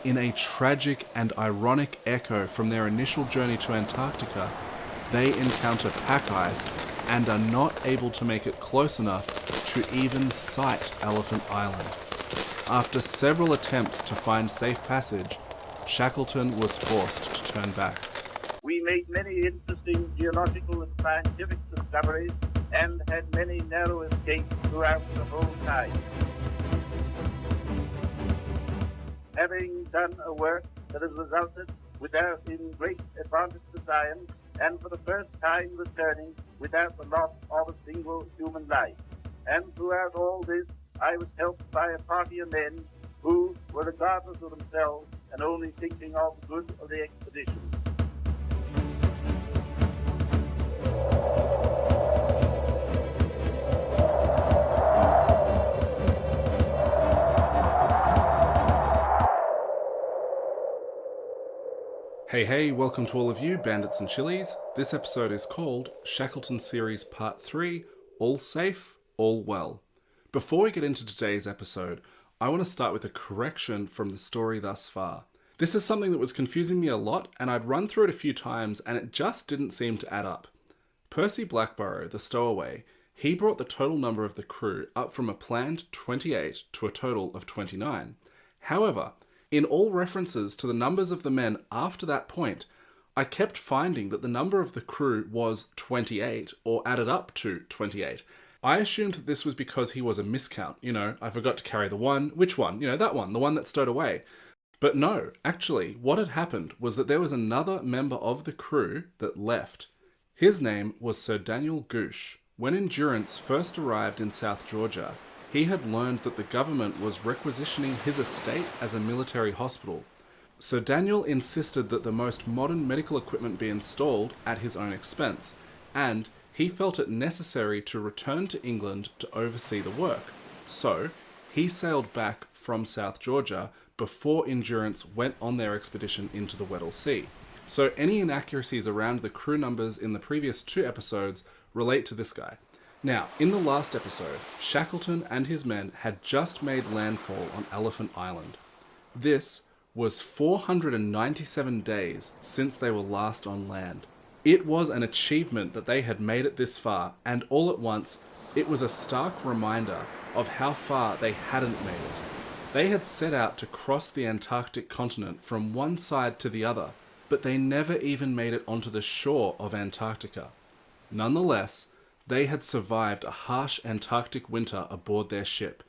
In a tragic and ironic echo from their initial journey to Antarctica, they encounter pack ice and are not able to make it close enough to even sight Elephant Island. After several attempts to find safe passage, Shackleton was forced to turn back. We made many interesting geological and scientific discoveries and had many narrow escapes throughout the whole time. Having done a work that has resulted in great advantage to science, and for the first time returning without the loss of a single human life. And throughout all this, I was helped by a party of men who were regardless of themselves and only thinking of the good of the expedition. Hey, welcome to all of you, bandits and chilies. This episode is called Shackleton Series Part 3, All Safe, All Well. Before we get into today's episode, I want to start with a correction from the story thus far. This is something that was confusing me a lot, and I'd run through it a few times, and it just didn't seem to add up. Percy Blackborough, the stowaway, he brought the total number of the crew up from a planned 28 to a total of 29. However, in all references to the numbers of the men after that point, I kept finding that the number of the crew was 28, or added up to 28. I assumed that this was because he was a miscount. I forgot to carry the one. Which one? That one, the one that stowed away. But no, actually, what had happened was that there was another member of the crew that left. His name was Sir Daniel Gooch. When Endurance first arrived in South Georgia, he had learned that the government was requisitioning his estate as a military hospital. So Daniel insisted that the most modern medical equipment be installed at his own expense, and he felt it necessary to return to England to oversee the work. So he sailed back from South Georgia before Endurance went on their expedition into the Weddell Sea. So any inaccuracies around the crew numbers in the previous 2 episodes relate to this guy. Now, in the last episode, Shackleton and his men had just made landfall on Elephant Island. This was 497 days since they were last on land. It was an achievement that they had made it this far, and all at once, it was a stark reminder of how far they hadn't made it. They had set out to cross the Antarctic continent from one side to the other, but they never even made it onto the shore of Antarctica. Nonetheless, they had survived a harsh Antarctic winter aboard their ship.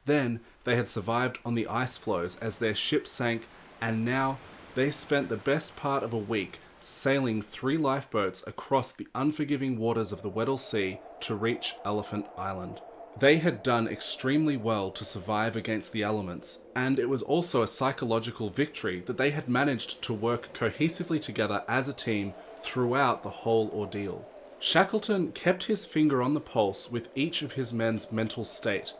Then they had survived on the ice floes as their ship sank, and now they spent the best part of a week sailing 3 lifeboats across the unforgiving waters of the Weddell Sea to reach Elephant Island. They had done extremely well to survive against the elements, and it was also a psychological victory that they had managed to work cohesively together as a team throughout the whole ordeal. Shackleton kept his finger on the pulse with each of his men's mental state.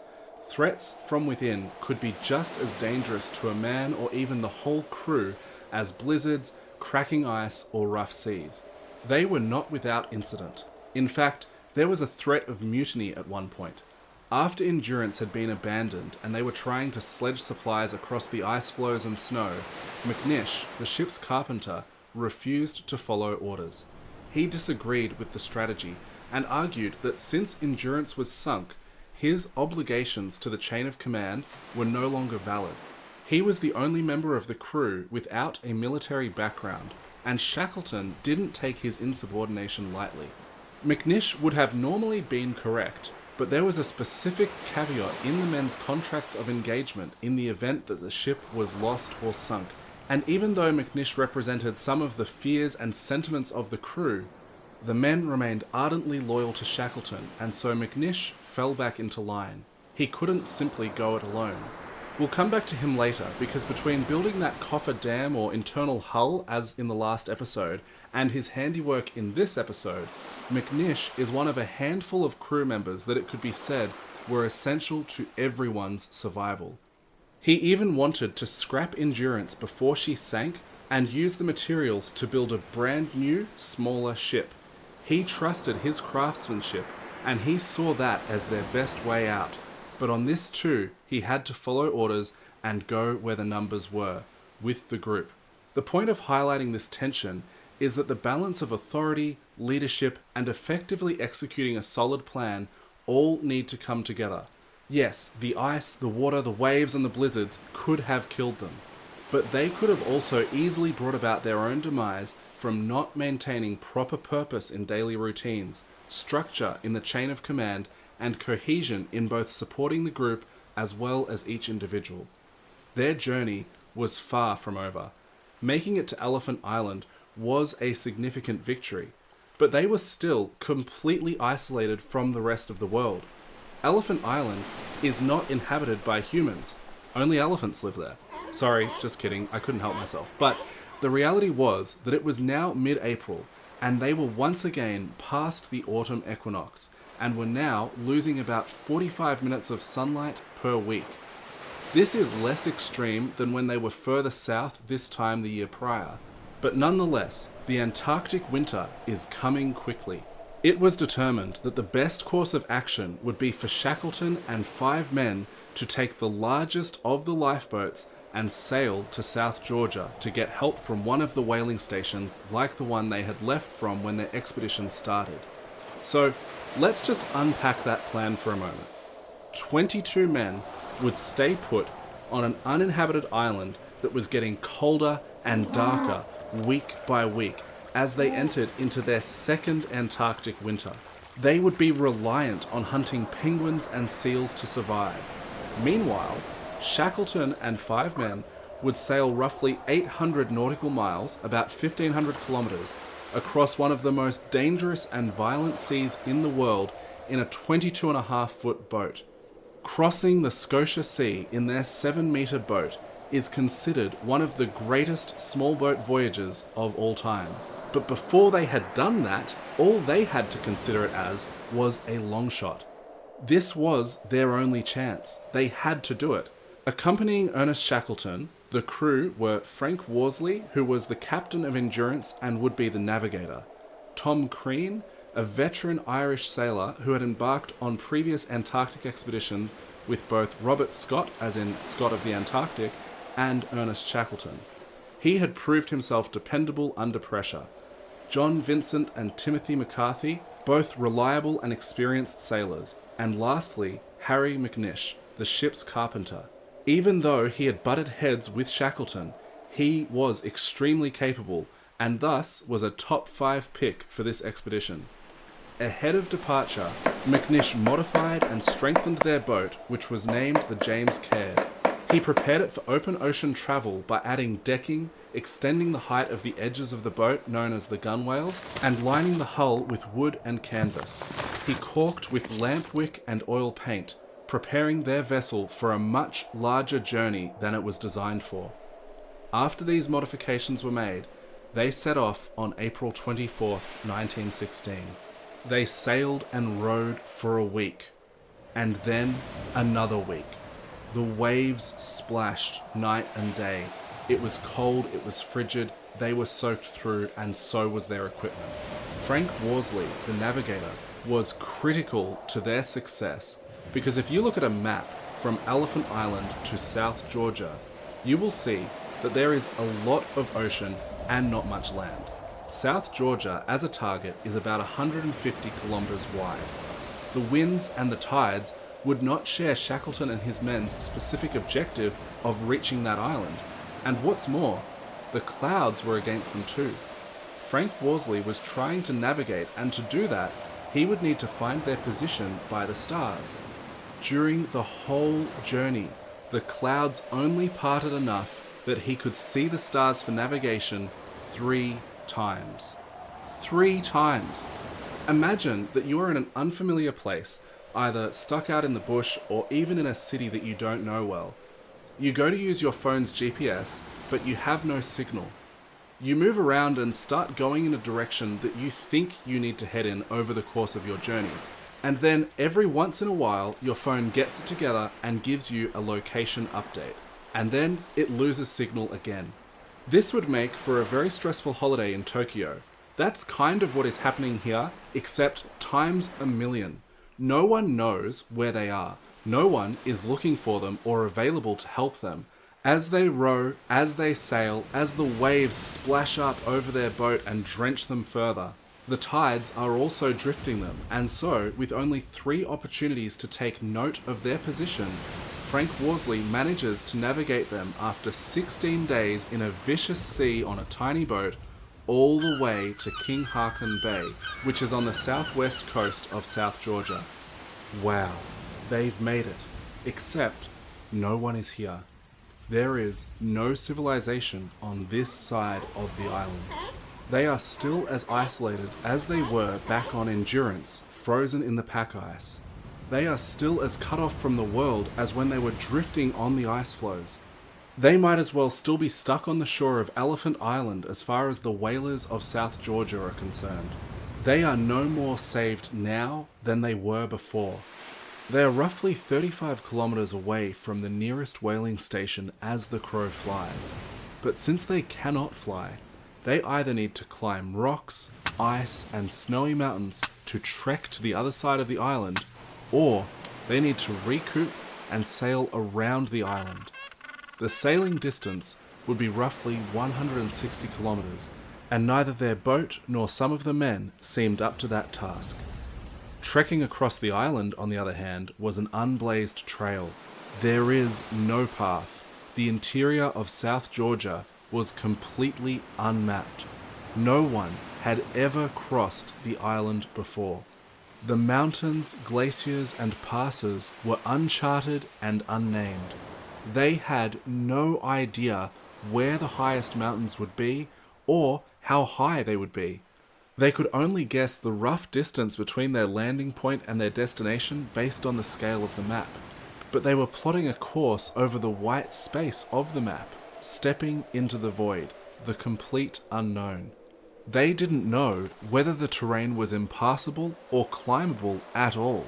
Threats from within could be just as dangerous to a man or even the whole crew as blizzards, cracking ice, or rough seas. They were not without incident. In fact, there was a threat of mutiny at one point. After Endurance had been abandoned and they were trying to sledge supplies across the ice floes and snow, McNish, the ship's carpenter, refused to follow orders. He disagreed with the strategy and argued that since Endurance was sunk, his obligations to the chain of command were no longer valid. He was the only member of the crew without a military background, and Shackleton didn't take his insubordination lightly. McNish would have normally been correct, but there was a specific caveat in the men's contracts of engagement in the event that the ship was lost or sunk. And even though McNish represented some of the fears and sentiments of the crew, the men remained ardently loyal to Shackleton, and so McNish fell back into line. He couldn't simply go it alone. We'll come back to him later, because between building that coffer dam or internal hull as in the last episode, and his handiwork in this episode, McNish is one of a handful of crew members that it could be said were essential to everyone's survival. He even wanted to scrap Endurance before she sank and use the materials to build a brand new, smaller ship. He trusted his craftsmanship, and he saw that as their best way out. But on this too, he had to follow orders and go where the numbers were. with the group. The point of highlighting this tension is that the balance of authority, leadership, and effectively executing a solid plan all need to come together. Yes, the ice, the water, the waves, and the blizzards could have killed them, but they could have also easily brought about their own demise from not maintaining proper purpose in daily routines, structure in the chain of command, and cohesion in both supporting the group as well as each individual. Their journey was far from over. Making it to Elephant Island was a significant victory, but they were still completely isolated from the rest of the world. Elephant Island is not inhabited by humans. Only elephants live there. Sorry, just kidding, I couldn't help myself. But the reality was that it was now mid-April, and they were once again past the autumn equinox, and were now losing about 45 minutes of sunlight per week. This is less extreme than when they were further south this time the year prior, but nonetheless, the Antarctic winter is coming quickly. It was determined that the best course of action would be for Shackleton and 5 men to take the largest of the lifeboats and sail to South Georgia to get help from one of the whaling stations like the one they had left from when their expedition started. So, let's just unpack that plan for a moment. 22 men would stay put on an uninhabited island that was getting colder and darker week by week as they entered into their second Antarctic winter. They would be reliant on hunting penguins and seals to survive. Meanwhile, Shackleton and 5 men would sail roughly 800 nautical miles, about 1,500 kilometers, across one of the most dangerous and violent seas in the world in a 22.5-foot boat. Crossing the Scotia Sea in their 7-meter boat is considered one of the greatest small boat voyages of all time. But before they had done that, all they had to consider it as was a long shot. This was their only chance. They had to do it. Accompanying Ernest Shackleton, the crew were Frank Worsley, who was the captain of Endurance and would be the navigator, Tom Crean, a veteran Irish sailor who had embarked on previous Antarctic expeditions with both Robert Scott, as in Scott of the Antarctic, and Ernest Shackleton. He had proved himself dependable under pressure. John Vincent and Timothy McCarthy, both reliable and experienced sailors, and lastly, Harry McNish, the ship's carpenter. Even though he had butted heads with Shackleton, he was extremely capable and thus was a top 5 pick for this expedition. Ahead of departure, McNish modified and strengthened their boat, which was named the James Caird. He prepared it for open ocean travel by adding decking, extending the height of the edges of the boat known as the gunwales, and lining the hull with wood and canvas. He caulked with lamp wick and oil paint, preparing their vessel for a much larger journey than it was designed for. After these modifications were made, they set off on April 24th, 1916. They sailed and rowed for a week, and then another week. The waves splashed night and day. It was cold, it was frigid, they were soaked through, and so was their equipment. Frank Worsley, the navigator, was critical to their success, because if you look at a map from Elephant Island to South Georgia, you will see that there is a lot of ocean and not much land. South Georgia, as a target, is about 150 kilometers wide. The winds and the tides would not share Shackleton and his men's specific objective of reaching that island. And what's more, the clouds were against them too. Frank Worsley was trying to navigate, and to do that, he would need to find their position by the stars. During the whole journey, the clouds only parted enough that he could see the stars for navigation 3 times. 3 times! Imagine that you are in an unfamiliar place, either stuck out in the bush or even in a city that you don't know well. You go to use your phone's GPS, but you have no signal. You move around and start going in a direction that you think you need to head in over the course of your journey. And then every once in a while, your phone gets it together and gives you a location update. And then it loses signal again. This would make for a very stressful holiday in Tokyo. That's kind of what is happening here, except times a million. No one knows where they are. No one is looking for them or available to help them. As they row, as they sail, as the waves splash up over their boat and drench them further, the tides are also drifting them, and so, with only 3 opportunities to take note of their position, Frank Worsley manages to navigate them after 16 days in a vicious sea on a tiny boat, all the way to King Haakon Bay, which is on the southwest coast of South Georgia. Wow, they've made it. Except, no one is here. There is no civilization on this side of the island. They are still as isolated as they were back on Endurance, frozen in the pack ice. They are still as cut off from the world as when they were drifting on the ice floes. They might as well still be stuck on the shore of Elephant Island as far as the whalers of South Georgia are concerned. They are no more saved now than they were before. They are roughly 35 kilometers away from the nearest whaling station as the crow flies. But since they cannot fly, they either need to climb rocks, ice, and snowy mountains to trek to the other side of the island, or they need to recoup and sail around the island. The sailing distance would be roughly 160 kilometers, and neither their boat nor some of the men seemed up to that task. Trekking across the island, on the other hand, was an unblazed trail. There is no path. The interior of South Georgia was completely unmapped. No one had ever crossed the island before. The mountains, glaciers, and passes were uncharted and unnamed. They had no idea where the highest mountains would be or how high they would be. They could only guess the rough distance between their landing point and their destination based on the scale of the map. But they were plotting a course over the white space of the map, stepping into the void, the complete unknown. They didn't know whether the terrain was impassable or climbable at all.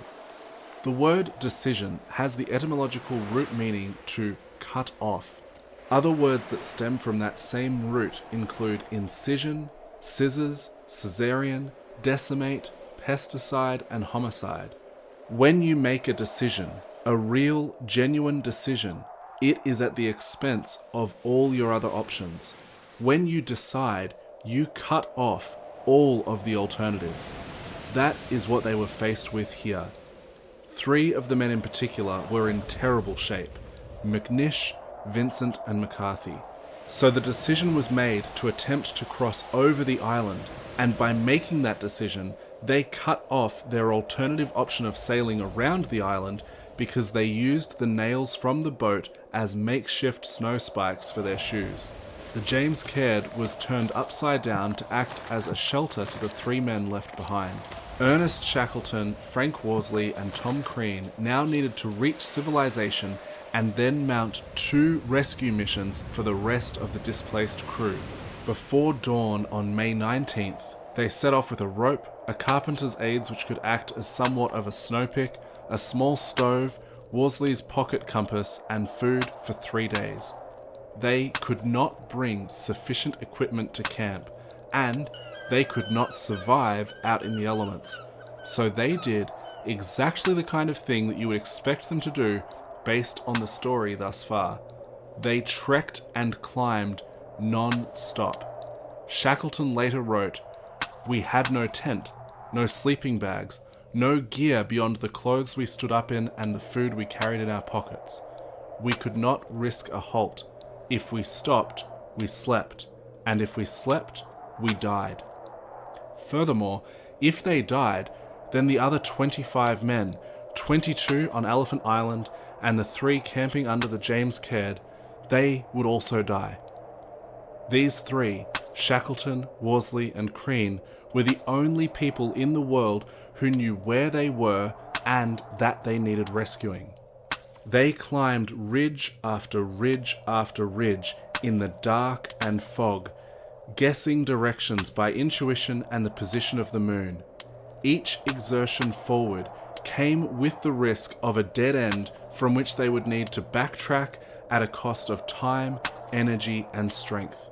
The word decision has the etymological root meaning to cut off. Other words that stem from that same root include incision, scissors, caesarean, decimate, pesticide, and homicide. When you make a decision, a real, genuine decision, it is at the expense of all your other options. When you decide, you cut off all of the alternatives. That is what they were faced with here. 3 of the men in particular were in terrible shape: McNish, Vincent, and McCarthy. So the decision was made to attempt to cross over the island, and by making that decision, they cut off their alternative option of sailing around the island because they used the nails from the boat as makeshift snow spikes for their shoes. The James Caird was turned upside down to act as a shelter to the 3 men left behind. Ernest Shackleton, Frank Worsley, and Tom Crean now needed to reach civilization and then mount 2 rescue missions for the rest of the displaced crew. Before dawn on May 19th, they set off with a rope, a carpenter's aids which could act as somewhat of a snowpick, a small stove, Worsley's pocket compass, and food for 3 days. They could not bring sufficient equipment to camp, and they could not survive out in the elements. So they did exactly the kind of thing that you would expect them to do based on the story thus far. They trekked and climbed non-stop. Shackleton later wrote, "We had no tent, no sleeping bags, no gear beyond the clothes we stood up in and the food we carried in our pockets. We could not risk a halt. If we stopped, we slept, and if we slept, we died." Furthermore, if they died, then the other 25 men, 22 on Elephant Island, and the 3 camping under the James Caird, they would also die. These 3, Shackleton, Worsley, and Crean, were the only people in the world who knew where they were and that they needed rescuing. They climbed ridge after ridge after ridge in the dark and fog, guessing directions by intuition and the position of the moon. Each exertion forward came with the risk of a dead end from which they would need to backtrack at a cost of time, energy, and strength.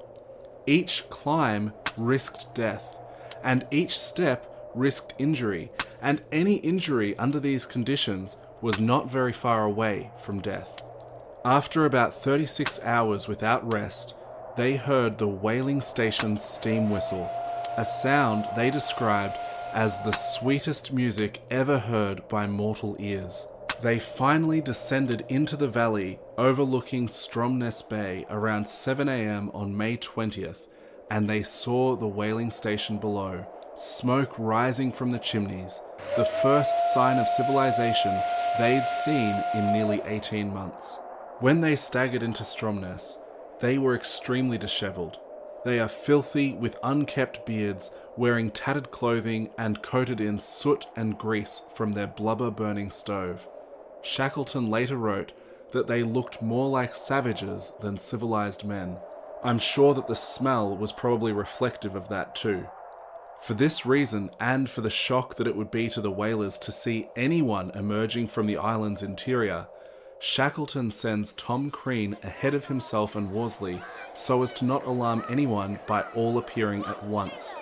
Each climb risked death, and each step risked injury, and any injury under these conditions was not very far away from death. After about 36 hours without rest, they heard the whaling station's steam whistle, a sound they described as the sweetest music ever heard by mortal ears. They finally descended into the valley overlooking Stromness Bay around 7 a.m. on May 20th, and they saw the whaling station below, smoke rising from the chimneys, the first sign of civilization they'd seen in nearly 18 months. When they staggered into Stromness, they were extremely dishevelled. They are filthy with unkempt beards, wearing tattered clothing and coated in soot and grease from their blubber-burning stove. Shackleton later wrote that they looked more like savages than civilized men. I'm sure that the smell was probably reflective of that too. For this reason, and for the shock that it would be to the whalers to see anyone emerging from the island's interior, Shackleton sends Tom Crean ahead of himself and Worsley so as to not alarm anyone by all appearing at once.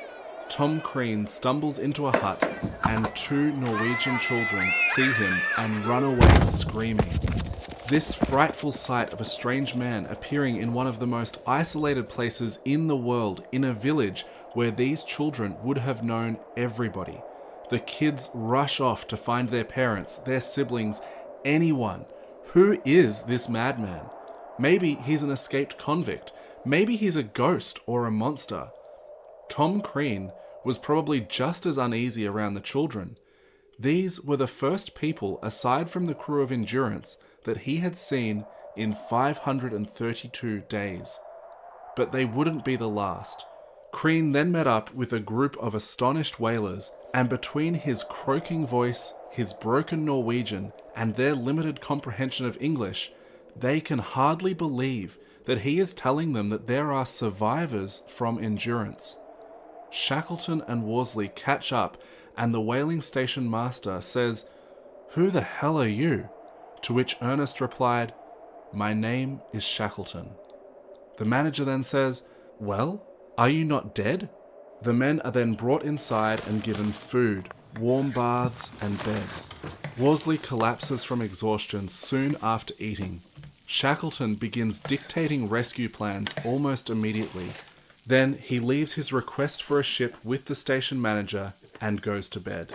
Tom Crean stumbles into a hut and 2 Norwegian children see him and run away screaming. This frightful sight of a strange man appearing in one of the most isolated places in the world, in a village where these children would have known everybody. The kids rush off to find their parents, their siblings, anyone. Who is this madman? Maybe he's an escaped convict. Maybe he's a ghost or a monster. Tom Crean was probably just as uneasy around the children. These were the first people, aside from the crew of Endurance, that he had seen in 532 days. But they wouldn't be the last. Crean then met up with a group of astonished whalers, and between his croaking voice, his broken Norwegian, and their limited comprehension of English, they can hardly believe that he is telling them that there are survivors from Endurance. Shackleton and Worsley catch up, and the whaling station master says, "Who the hell are you?" To which Ernest replied, "My name is Shackleton." The manager then says, "Well, are you not dead?" The men are then brought inside and given food, warm baths, and beds. Worsley collapses from exhaustion soon after eating. Shackleton begins dictating rescue plans almost immediately. Then he leaves his request for a ship with the station manager and goes to bed.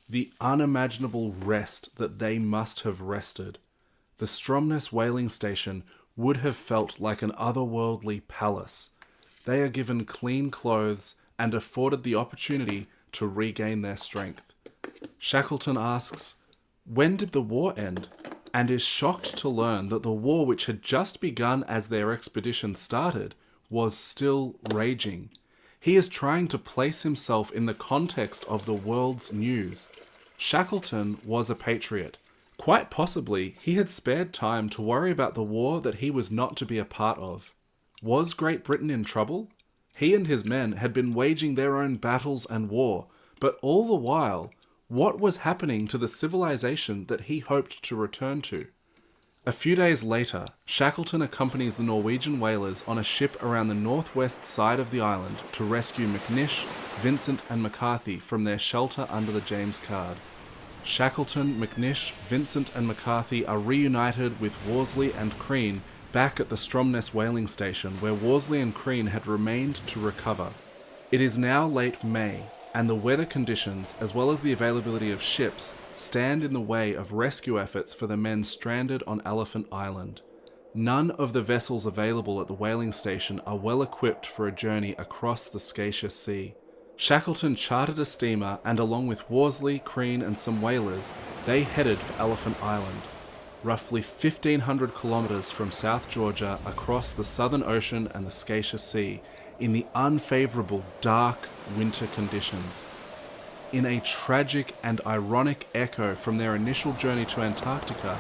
The unimaginable rest that they must have rested. The Stromness whaling station would have felt like an otherworldly palace. They are given clean clothes and afforded the opportunity to regain their strength. Shackleton asks, when did the war end? And is shocked to learn that the war, which had just begun as their expedition started, was still raging. He is trying to place himself in the context of the world's news. Shackleton was a patriot. Quite possibly, he had spared time to worry about the war that he was not to be a part of. Was Great Britain in trouble? He and his men had been waging their own battles and war, but all the while, what was happening to the civilization that he hoped to return to? A few days later, Shackleton accompanies the Norwegian whalers on a ship around the northwest side of the island to rescue McNish, Vincent and McCarthy from their shelter under the James Caird. Shackleton, McNish, Vincent and McCarthy are reunited with Worsley and Crean back at the Stromness whaling station where Worsley and Crean had remained to recover. It is now late May, and the weather conditions, as well as the availability of ships, stand in the way of rescue efforts for the men stranded on Elephant Island. None of the vessels available at the whaling station are well equipped for a journey across the Scacia Sea. Shackleton chartered a steamer, and along with Worsley, Crean and some whalers, they headed for Elephant Island, roughly 1,500 kilometers from South Georgia across the Southern Ocean and the Scacia Sea, in the unfavorable, dark winter conditions. In a tragic and ironic echo from their initial journey to Antarctica,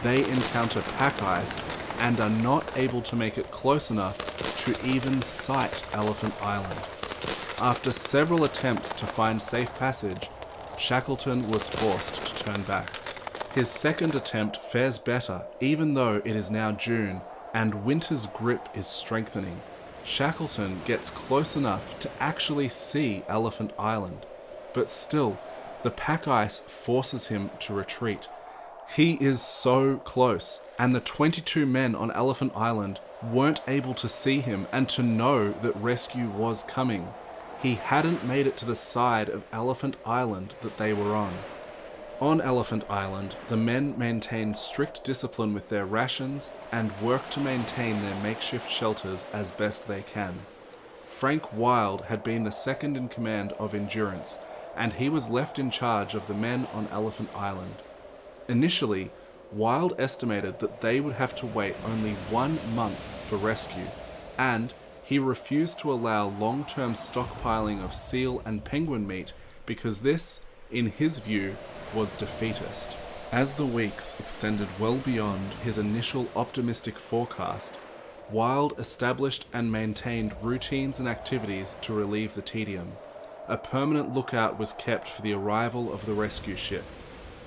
they encounter pack ice and are not able to make it close enough to even sight Elephant Island. After several attempts to find safe passage, Shackleton was forced to turn back. His second attempt fares better, even though it is now June and winter's grip is strengthening. Shackleton gets close enough to actually see Elephant Island, but still, the pack ice forces him to retreat. He is so close, and the 22 men on Elephant Island weren't able to see him and to know that rescue was coming. He hadn't made it to the side of Elephant Island that they were on. On Elephant Island, the men maintained strict discipline with their rations and worked to maintain their makeshift shelters as best they can. Frank Wild had been the second in command of Endurance, and he was left in charge of the men on Elephant Island. Initially, Wild estimated that they would have to wait only 1 month for rescue, and he refused to allow long-term stockpiling of seal and penguin meat because this, in his view, was defeatist. As the weeks extended well beyond his initial optimistic forecast, Wild established and maintained routines and activities to relieve the tedium. A permanent lookout was kept for the arrival of the rescue ship.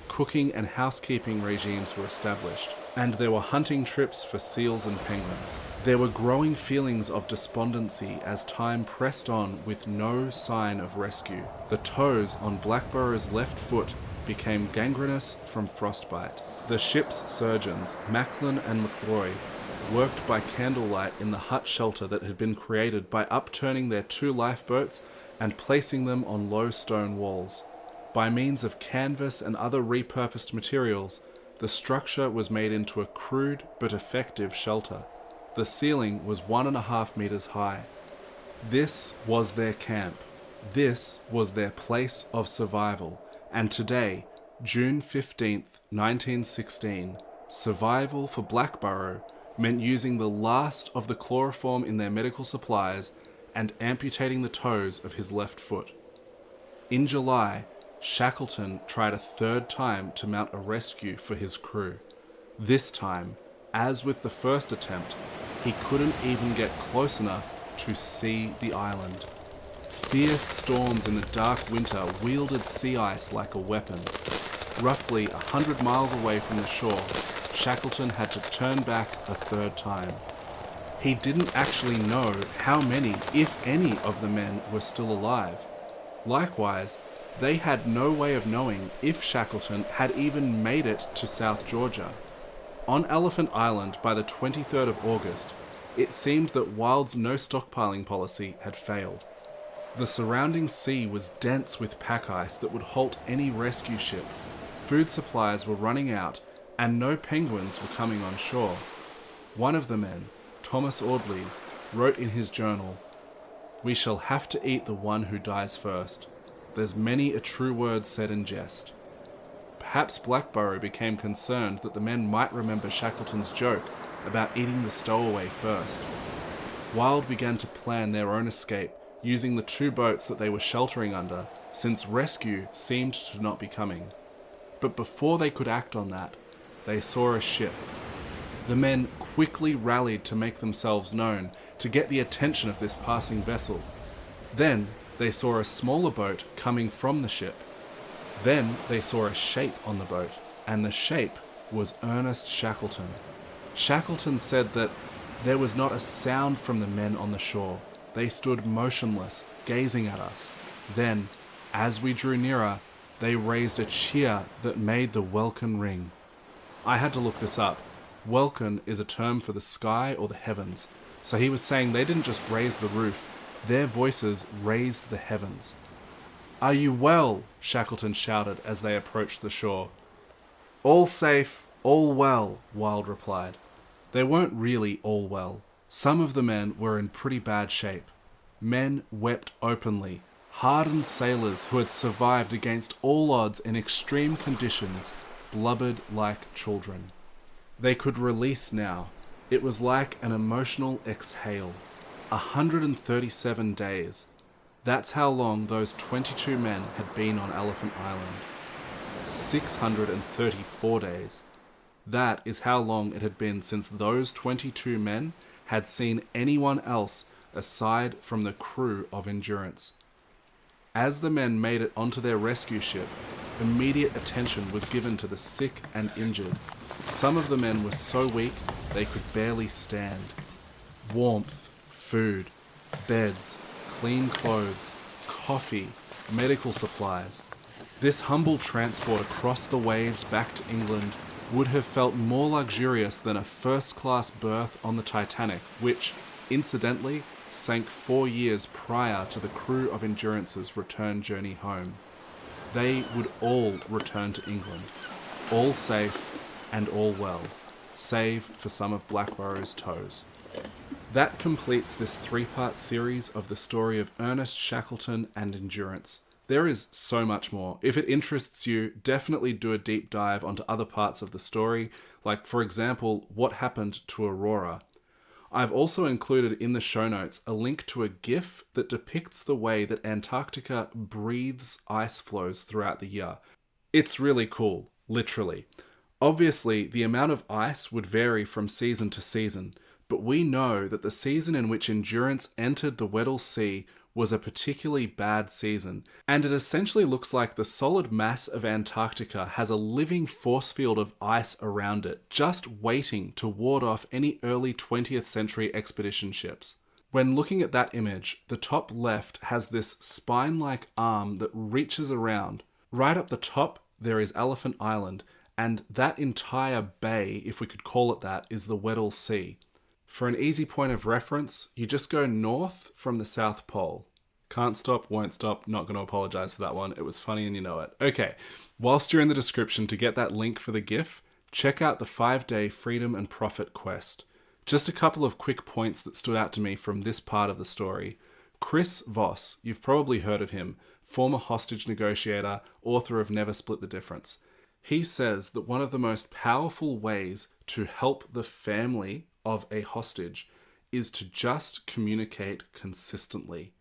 Cooking and housekeeping regimes were established, and there were hunting trips for seals and penguins. There were growing feelings of despondency as time pressed on with no sign of rescue. The toes on Blackburrow's left foot became gangrenous from frostbite. The ship's surgeons, Macklin and McRoy, worked by candlelight in the hut shelter that had been created by upturning their 2 lifeboats and placing them on low stone walls. By means of canvas and other repurposed materials, the structure was made into a crude but effective shelter. The ceiling was 1.5 meters high. This was their camp. This was their place of survival. And today, June 15th, 1916, survival for Blackburrow meant using the last of the chloroform in their medical supplies and amputating the toes of his left foot. In July, Shackleton tried a 3rd time to mount a rescue for his crew. This time, as with the first attempt, he couldn't even get close enough to see the island. Fierce storms in the dark winter wielded sea ice like a weapon. Roughly 100 miles away from the shore, Shackleton had to turn back a 3rd time. He didn't actually know how many, if any, of the men were still alive. Likewise, they had no way of knowing if Shackleton had even made it to South Georgia. On Elephant Island by the 23rd of August, it seemed that Wild's no stockpiling policy had failed. The surrounding sea was dense with pack ice that would halt any rescue ship. Food supplies were running out, and no penguins were coming on shore. One of the men, Thomas Audleys, wrote in his journal, "We shall have to eat the one who dies first. There's many a true word said in jest." Perhaps Blackburrow became concerned that the men might remember Shackleton's joke about eating the stowaway first. Wild began to plan their own escape using the 2 boats that they were sheltering under, since rescue seemed to not be coming. But before they could act on that, they saw a ship. The men quickly rallied to make themselves known, to get the attention of this passing vessel. Then they saw a smaller boat coming from the ship. Then they saw a shape on the boat, and the shape was Ernest Shackleton. Shackleton said that there was not a sound from the men on the shore. They stood motionless, gazing at us. Then, as we drew nearer, they raised a cheer that made the welkin ring. I had to look this up. Welkin is a term for the sky or the heavens. So he was saying they didn't just raise the roof, their voices raised the heavens. "Are you well?" Shackleton shouted as they approached the shore. "All safe, all well," Wild replied. They weren't really all well. Some of the men were in pretty bad shape. Men wept openly. Hardened sailors who had survived against all odds in extreme conditions blubbered like children. They could release now. It was like an emotional exhale. 137 days. That's how long those 22 men had been on Elephant Island. 634 days. That is how long it had been since those 22 men had seen anyone else aside from the crew of Endurance. As the men made it onto their rescue ship, immediate attention was given to the sick and injured. Some of the men were so weak they could barely stand. Warmth, food, beds, clean clothes, coffee, medical supplies. This humble transport across the waves back to England would have felt more luxurious than a first-class berth on the Titanic, which, incidentally, sank 4 years prior to the crew of Endurance's return journey home. They would all return to England, all safe and all well, save for some of Blackwell's toes. That completes this 3-part series of the story of Ernest Shackleton and Endurance. There is so much more. If it interests you, definitely do a deep dive onto other parts of the story, like, for example, what happened to Aurora. I've also included in the show notes a link to a GIF that depicts the way that Antarctica breathes ice flows throughout the year. It's really cool, literally. Obviously, the amount of ice would vary from season to season, but we know that the season in which Endurance entered the Weddell Sea was a particularly bad season, and it essentially looks like the solid mass of Antarctica has a living force field of ice around it, just waiting to ward off any early 20th century expedition ships. When looking at that image, the top left has this spine-like arm that reaches around. Right up the top, there is Elephant Island, and that entire bay, if we could call it that, is the Weddell Sea. For an easy point of reference, you just go north from the South Pole. Can't stop, won't stop, not going to apologize for that one. It was funny and you know it. Okay, whilst you're in the description to get that link for the GIF, check out the 5-day Freedom and Profit quest. Just a couple of quick points that stood out to me from this part of the story. Chris Voss, you've probably heard of him, former hostage negotiator, author of Never Split the Difference. He says that one of the most powerful ways to help the family of a hostage is to just communicate consistently.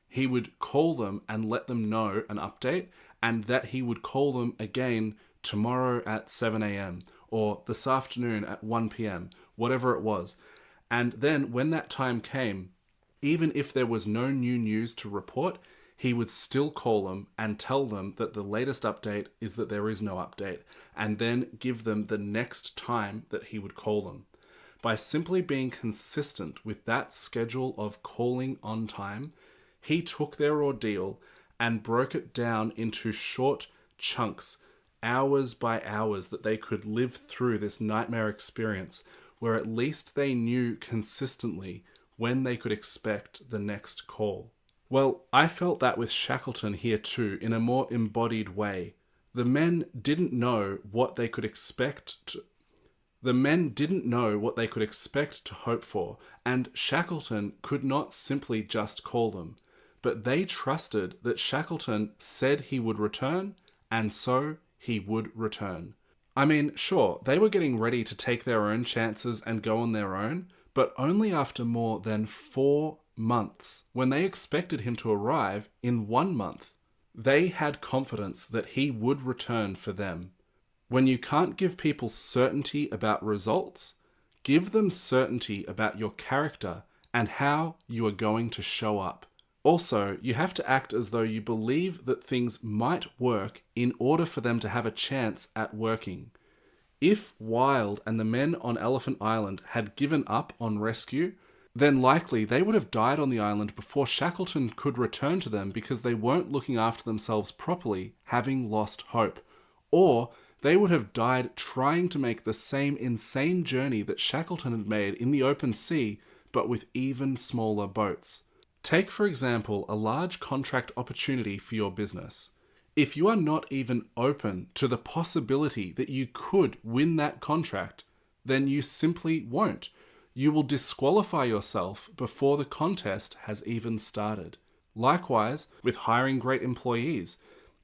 He would call them and let them know an update, and that he would call them again tomorrow at 7 a.m. or this afternoon at 1 p.m., whatever it was. And then when that time came, even if there was no new news to report, he would still call them and tell them that the latest update is that there is no update, and then give them the next time that he would call them. By simply being consistent with that schedule of calling on time, he took their ordeal and broke it down into short chunks, hours by hours, that they could live through this nightmare experience, where at least they knew consistently when they could expect the next call. Well, I felt that with Shackleton here too, in a more embodied way. The men didn't know what they could expect to hope for, and Shackleton could not simply just call them. But they trusted that Shackleton said he would return, and so he would return. I mean, sure, they were getting ready to take their own chances and go on their own, but only after more than 4 months, when they expected him to arrive in 1 month. They had confidence that he would return for them. When you can't give people certainty about results, give them certainty about your character and how you are going to show up. Also, you have to act as though you believe that things might work in order for them to have a chance at working. If Wild and the men on Elephant Island had given up on rescue, then likely they would have died on the island before Shackleton could return to them because they weren't looking after themselves properly, having lost hope. Or they would have died trying to make the same insane journey that Shackleton had made in the open sea, but with even smaller boats. Take, for example, a large contract opportunity for your business. If you are not even open to the possibility that you could win that contract, then you simply won't. You will disqualify yourself before the contest has even started. Likewise, with hiring great employees.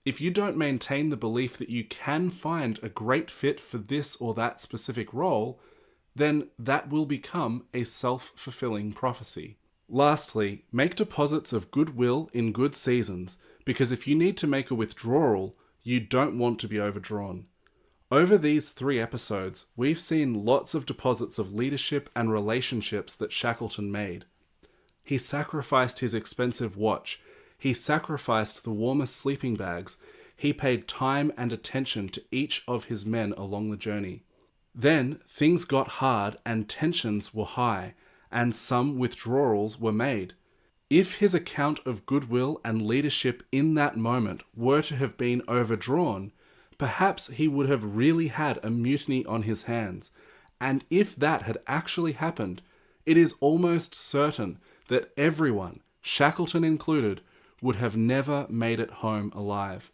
If you don't maintain the belief that you can find a great fit for this or that specific role, then that will become a self-fulfilling prophecy. Lastly, make deposits of goodwill in good seasons, because if you need to make a withdrawal, you don't want to be overdrawn. Over these 3 episodes, we've seen lots of deposits of leadership and relationships that Shackleton made. He sacrificed his expensive watch. He sacrificed the warmest sleeping bags. He paid time and attention to each of his men along the journey. Then things got hard and tensions were high, and some withdrawals were made. If his account of goodwill and leadership in that moment were to have been overdrawn, perhaps he would have really had a mutiny on his hands. And if that had actually happened, it is almost certain that everyone, Shackleton included, would have never made it home alive.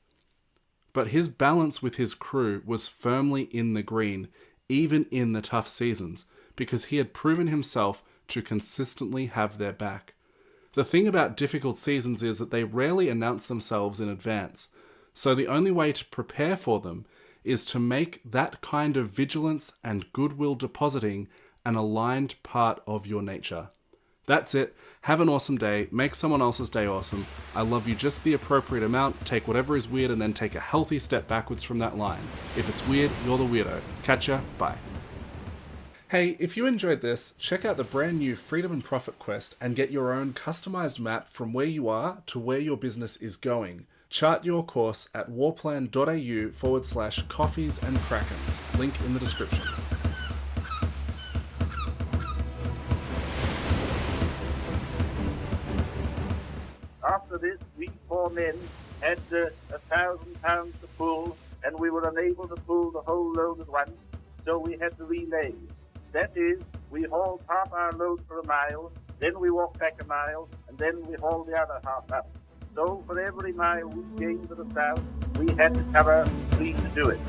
But his balance with his crew was firmly in the green, even in the tough seasons, because he had proven himself to consistently have their back. The thing about difficult seasons is that they rarely announce themselves in advance, so the only way to prepare for them is to make that kind of vigilance and goodwill depositing an aligned part of your nature. That's it. Have an awesome day. Make someone else's day awesome. I love you just the appropriate amount. Take whatever is weird and then take a healthy step backwards from that line. If it's weird, you're the weirdo. Catch ya. Bye. Hey, if you enjoyed this, check out the brand new Freedom and Profit Quest and get your own customized map from where you are to where your business is going. Chart your course at warplan.au/coffees and krakens. Link in the description. After this, we 4 men had 1,000 pounds to pull, and we were unable to pull the whole load at once, so we had to relay. That is, we hauled half our load for a mile, then we walked back a mile, and then we hauled the other half up. So for every mile we gained to the south, we had to cover 3 to do it.